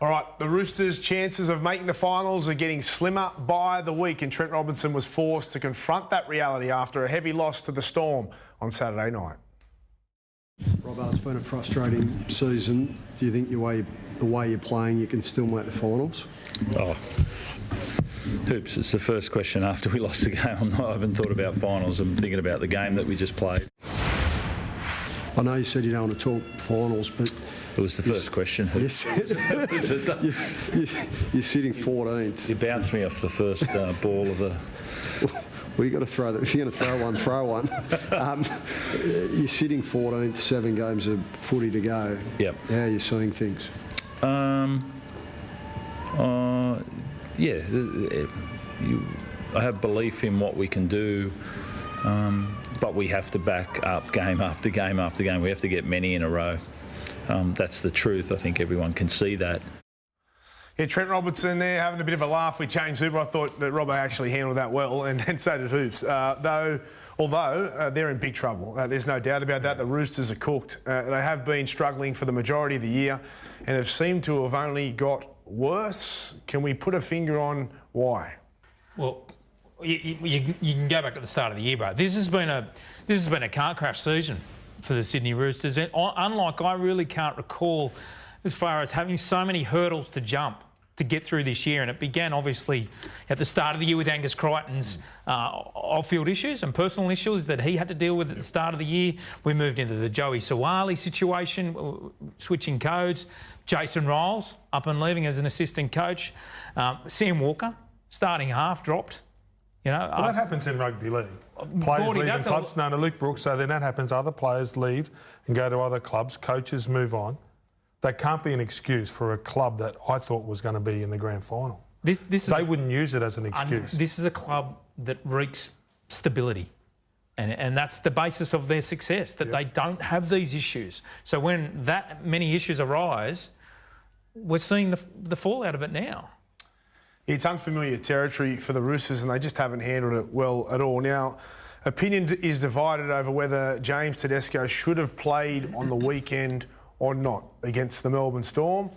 All right, the Roosters' chances of making the finals are getting slimmer by the week, and Trent Robinson was forced to confront that reality after a heavy loss to the Storm on Saturday night. Robbo, it's been a frustrating season. Do you think the way you're playing, you can still make the finals? Oh, Hoops, it's the first question after we lost the game. I haven't thought about finals. I'm thinking about the game that we just played. I know you said you don't want to talk finals, but... It was the first question. You're sitting 14th. You bounced me off the first ball of the... Well, you've got to throw that. If you're going to throw one, throw one. You're sitting 14th, 7 games of footy to go. Yep. How are you seeing things? Yeah, I have belief in what we can do, but we have to back up game after game after game. We have to get many in a row. That's the truth. I think everyone can see that. Yeah, Trent Robinson there having a bit of a laugh with James Hooper. I thought that Robbo actually handled that well, and so did Hoops. Although they're in big trouble. There's no doubt about that. The Roosters are cooked. They have been struggling for the majority of the year and have seemed to have only got worse. Can we put a finger on why? Well, you can go back to the start of the year, bro. This has been a car crash season for the Sydney Roosters. And unlike, I really can't recall as far as having so many hurdles to jump to get through this year. And it began, obviously, at the start of the year with Angus Crichton's off-field issues and personal issues that he had to deal with at the start of the year. We moved into the Joey Sawali situation, switching codes. Jason Riles up and leaving as an assistant coach. Sam Walker, starting half, dropped. You know, well, that happens in rugby league. Players leave in clubs. No, Luke Brooks. So then that happens. Other players leave and go to other clubs. Coaches move on. That can't be an excuse for a club that I thought was going to be in the grand final. They wouldn't use it as an excuse. This is a club that reeks stability. And that's the basis of their success, that they don't have these issues. So when that many issues arise, we're seeing the fallout of it now. It's unfamiliar territory for the Roosters and they just haven't handled it well at all. Now, opinion is divided over whether James Tedesco should have played on the weekend or not against the Melbourne Storm.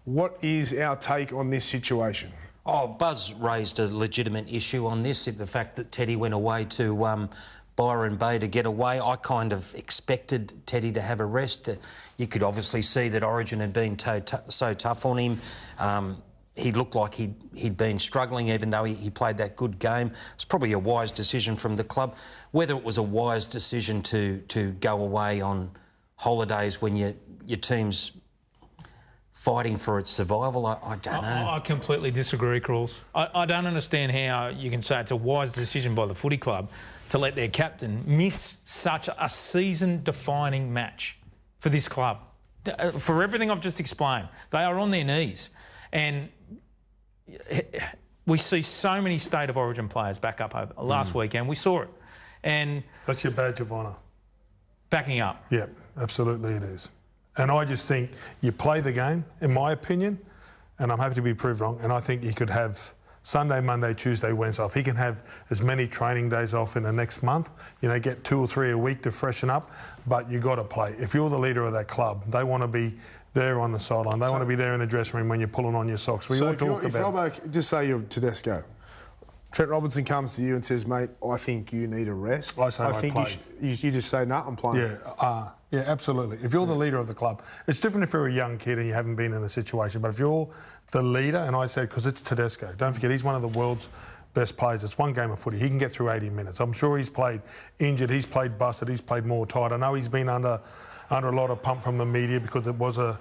What is our take on this situation? Oh, Buzz raised a legitimate issue on this, the fact that Teddy went away to Byron Bay to get away. I kind of expected Teddy to have a rest. You could obviously see that Origin had been so tough on him. He looked like he'd been struggling, even though he played that good game. It's probably a wise decision from the club. Whether it was a wise decision to go away on holidays when your team's fighting for its survival, I don't know. I completely disagree, Crawls. I don't understand how you can say it's a wise decision by the footy club to let their captain miss such a season-defining match for this club. For everything I've just explained, they are on their knees. And we see so many State of Origin players back up over last weekend. We saw it. And that's your badge of honour. Backing up. Yeah, absolutely it is. And I just think you play the game, in my opinion, and I'm happy to be proved wrong, and I think he could have Sunday, Monday, Tuesday, Wednesday off. He can have as many training days off in the next month, you know, get 2 or 3 a week to freshen up, but you got to play. If you're the leader of that club, they want to be there on the sideline. They want to be there in the dressing room when you're pulling on your socks. We all talk about it. Just say you're Tedesco. Trent Robinson comes to you and says, mate, I think you need a rest. I think you just say, no, I'm playing. Yeah, absolutely. If you're the leader of the club, it's different if you're a young kid and you haven't been in the situation, but if you're the leader, and I said, because it's Tedesco, don't forget, he's one of the world's best players. It's one game of footy. He can get through 80 minutes. I'm sure he's played injured, he's played busted, he's played more tight. I know he's been under a lot of pump from the media because it was a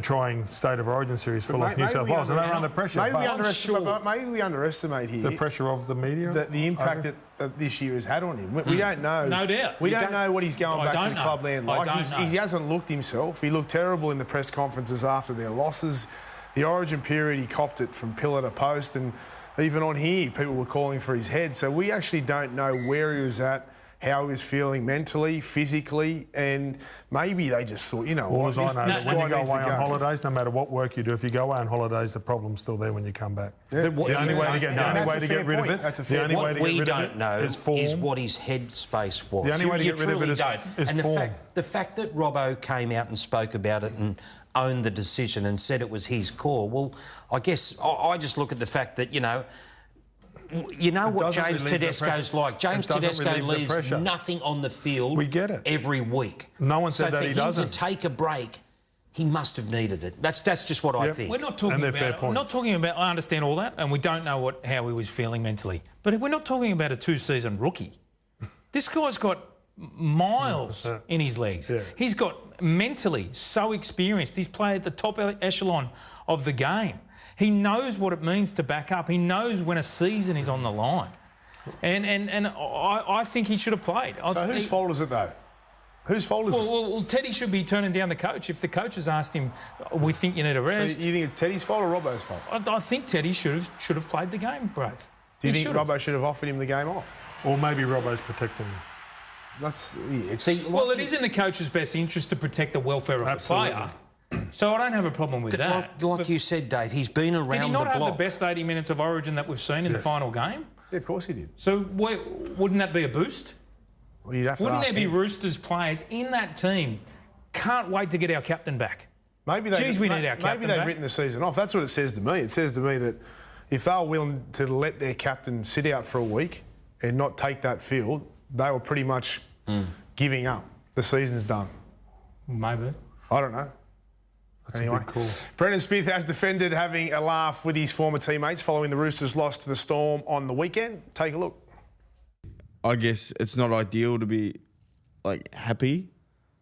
trying State of Origin series full of New South Wales, and they're under pressure. Maybe we underestimate here the pressure of the media, the impact that this year has had on him. We don't know. No doubt. We don't know what he's going back to the clubland like. He hasn't looked himself. He looked terrible in the press conferences after their losses. The Origin period, he copped it from pillar to post, and even on here, people were calling for his head. So we actually don't know where he was at, how he was feeling mentally, physically, and maybe they just thought, all I know that when you go away on holidays, no matter what work you do, if you go away on holidays, the problem's still there when you come back. Yeah. The only way to get rid of it, what we don't know is what his headspace was. The only way to get rid of it is form. The fact that Robbo came out and spoke about it and owned the decision and said it was his call. Well, I guess I just look at the fact that, you know what James Tedesco's like. James Tedesco leaves nothing on the field. We get it. Every week. No one said that he doesn't. So for him to take a break, he must have needed it. That's just what I think. We're not talking about. We're not talking about. I understand all that, and we don't know how he was feeling mentally. But we're not talking about a 2-season rookie. This guy's got miles in his legs. Yeah. He's got mentally so experienced. He's played at the top echelon of the game. He knows what it means to back up. He knows when a season is on the line. And I think he should have played. So whose fault is it, though? Whose fault is it? Well, Teddy should be turning down the coach. If the coach has asked him, we think you need a rest. So you think it's Teddy's fault or Robbo's fault? I think Teddy should have played the game, Braith. Do you think Robbo should have offered him the game off? Or maybe Robbo's protecting him. It is in the coach's best interest to protect the welfare of the player. So I don't have a problem with that. Like you said, Dave, he's been around the block. Did he not have the best 80 minutes of Origin that we've seen in the final game? Yeah, of course he did. So wouldn't that be a boost? Well, you'd have to Wouldn't ask there be him. Roosters players in that team can't wait to get our captain back? Maybe we need our captain back. Maybe they've written the season off. That's what it says to me. It says to me that if they were willing to let their captain sit out for a week and not take that field, they were pretty much giving up. The season's done. Maybe. I don't know. That's anyway, a big call. Brendan Smith has defended having a laugh with his former teammates following the Roosters' loss to the Storm on the weekend. Take a look. I guess it's not ideal to be happy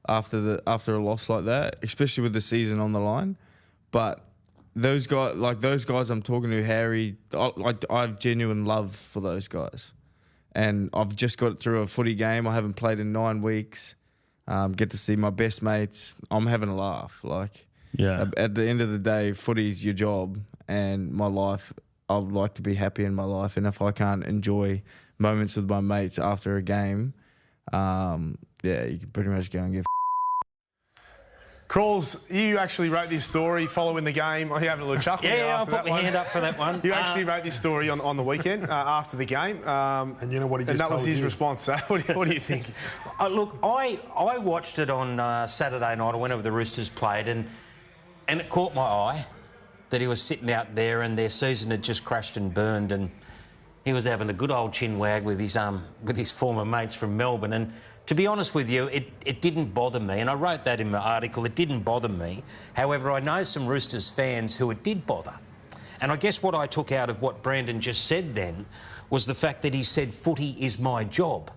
after a loss like that, especially with the season on the line. But those guys I'm talking to, Harry, I have genuine love for those guys, and I've just got through a footy game. I haven't played in 9 weeks. Get to see my best mates. I'm having a laugh. At the end of the day, footy's your job, and my life. I would like to be happy in my life, and if I can't enjoy moments with my mates after a game, you can pretty much go and give. Crawls, you actually wrote this story following the game. Are you having a little chuckle? Yeah, I'll put my hand up for that one. You actually wrote this story on the weekend after the game. And you know what he just told you? And that was his response. So what do you think? Look, I watched it on Saturday night or whenever the Roosters played, and it caught my eye that he was sitting out there and their season had just crashed and burned, and he was having a good old chin wag with his former mates from Melbourne. And to be honest with you, it didn't bother me, and I wrote that in my article. It didn't bother me. However, I know some Roosters fans who it did bother. And I guess what I took out of what Brandon just said then was the fact that he said footy is my job.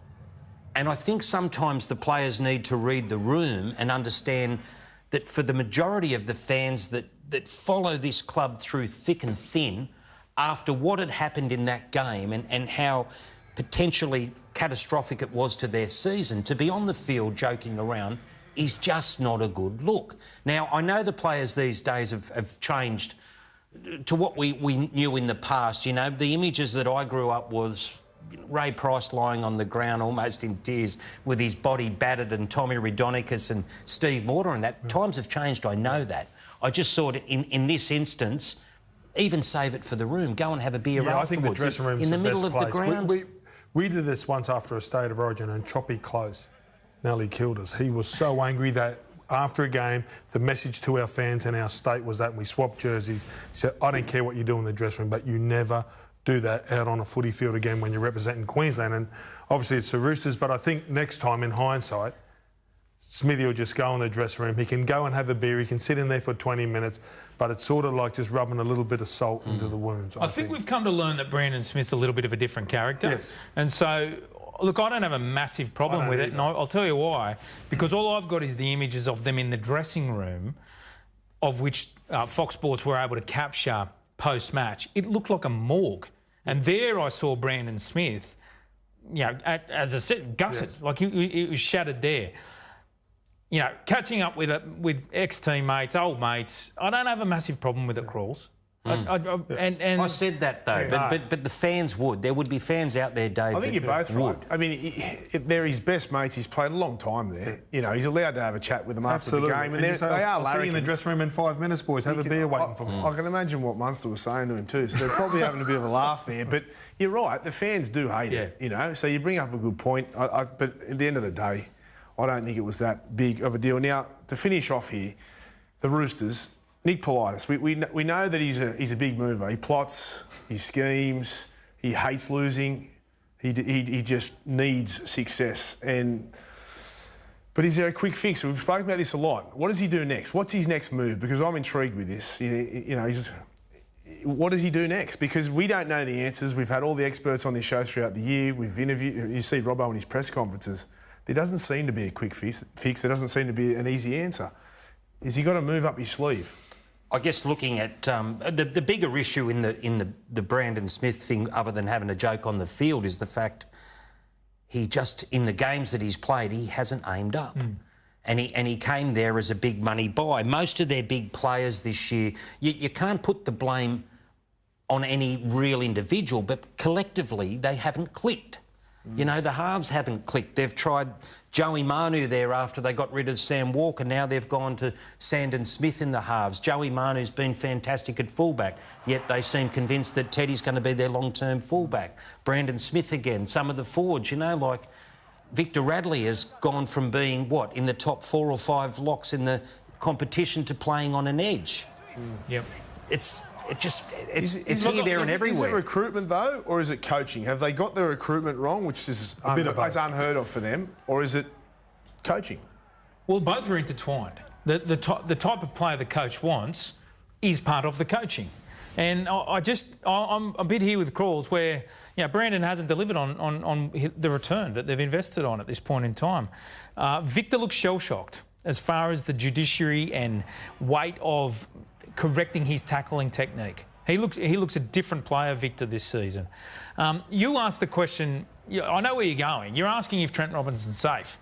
And I think sometimes the players need to read the room and understand that for the majority of the fans that follow this club through thick and thin, after what had happened in that game and how potentially catastrophic it was to their season, to be on the field joking around is just not a good look. Now, I know the players these days have changed to what we knew in the past. You know, the images that I grew up was Ray Price lying on the ground almost in tears with his body battered, and Tommy Raudonikis and Steve Morter, and that. Times have changed, I know that. I just thought in this instance, even save it for the room. Go and have a beer afterwards. I think the dressing room's in the best middle of place. the ground. We did this once after a State of Origin, and Choppy Close nearly killed us. He was so angry that after a game, the message to our fans in our state was that we swapped jerseys. He said, I don't care what you do in the dressing room, but you never do that out on a footy field again when you're representing Queensland. And obviously it's the Roosters, but I think next time, in hindsight, Smithy will just go in the dressing room. He can go and have a beer. He can sit in there for 20 minutes, but it's sort of like just rubbing a little bit of salt into the wounds. I think we've come to learn that Brandon Smith's a little bit of a different character. Yes. And so, look, I don't have a massive problem with it, and I'll tell you why. Because all I've got is the images of them in the dressing room, of which Fox Sports were able to capture post-match. It looked like a morgue. And there I saw Brandon Smith, you know, as I said, gutted. Yes. Like he was shattered there. You know, catching up with ex-teammates, old mates, I don't have a massive problem with it, Crawls. I said that though, but the fans would. There would be fans out there, Dave. I think you're both right. I mean, they're his best mates. He's played a long time there. You know, he's allowed to have a chat with them after the game, and they are larrikins. I'll see you in the dressing room in 5 minutes, boys. Have a beer waiting for me. I can imagine what Munster was saying to him too. So they're probably having a bit of a laugh there. But you're right. The fans do hate it. You know, so you bring up a good point. But at the end of the day, I don't think it was that big of a deal. Now, to finish off here, the Roosters, Nick Politis, we know that he's a big mover. He plots, he schemes, he hates losing. He just needs success. But is there a quick fix? We've spoken about this a lot. What does he do next? What's his next move? Because I'm intrigued with this. What does he do next? Because we don't know the answers. We've had all the experts on this show throughout the year. We've interviewed. You see Robbo in his press conferences. There doesn't seem to be a quick fix. There doesn't seem to be an easy answer. Is he got to move up his sleeve? I guess looking at the bigger issue in the Brandon Smith thing, other than having a joke on the field, is the fact he just, in the games that he's played, he hasn't aimed up. And he came there as a big money buy. Most of their big players this year, you can't put the blame on any real individual, but collectively they haven't clicked. You know, the halves haven't clicked. They've tried Joey Manu there after they got rid of Sam Walker. Now they've gone to Sandon Smith in the halves. Joey Manu's been fantastic at fullback, yet they seem convinced that Teddy's going to be their long-term fullback. Brandon Smith again. Some of the forwards, you know, like Victor Radley has gone from being, what, in the top 4 or 5 locks in the competition to playing on an edge. Yep. It's here, there and everywhere. Is it recruitment, though, or is it coaching? Have they got the recruitment wrong, which is unheard of for them, or is it coaching? Well, both are intertwined. The type of player the coach wants is part of the coaching. And I'm a bit here with Crawls where, you know, Brandon hasn't delivered on the return that they've invested on at this point in time. Victor looks shell-shocked as far as the judiciary and weight of correcting his tackling technique. He looks a different player, Victor, this season. You asked the question, I know where you're going. You're asking if Trent Robinson's safe.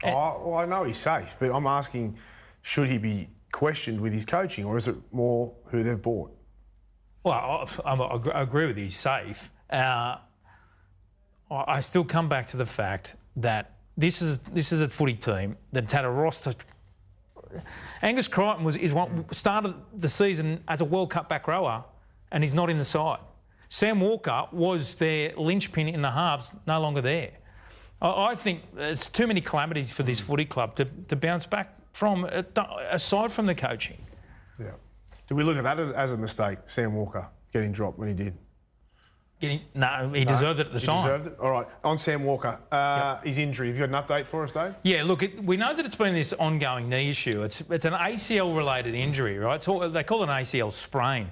Well, I know he's safe, but I'm asking, should he be questioned with his coaching, or is it more who they've bought? Well, I agree with you, he's safe. I still come back to the fact that this is a footy team that had a roster. Angus Crichton started the season as a World Cup back rower, and he's not in the side. Sam Walker was their linchpin in the halves, no longer there. I think there's too many calamities for this footy club to bounce back from, aside from the coaching. Yeah. Do we look at that as a mistake, Sam Walker getting dropped when he did? No, he deserved it at the time. He deserved it? All right. On Sam Walker, his injury, have you got an update for us, Dave? Yeah, look, we know that it's been this ongoing knee issue. It's an ACL-related injury, right? They call it an ACL sprain.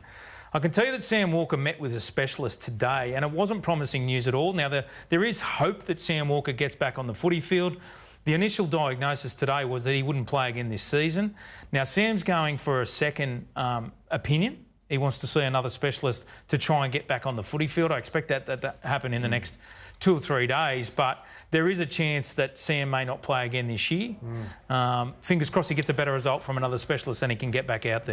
I can tell you that Sam Walker met with a specialist today, and it wasn't promising news at all. Now, there is hope that Sam Walker gets back on the footy field. The initial diagnosis today was that he wouldn't play again this season. Now, Sam's going for a second opinion. He wants to see another specialist to try and get back on the footy field. I expect that to happen in the next 2 or 3 days, but there is a chance that Sam may not play again this year. Fingers crossed he gets a better result from another specialist and he can get back out there.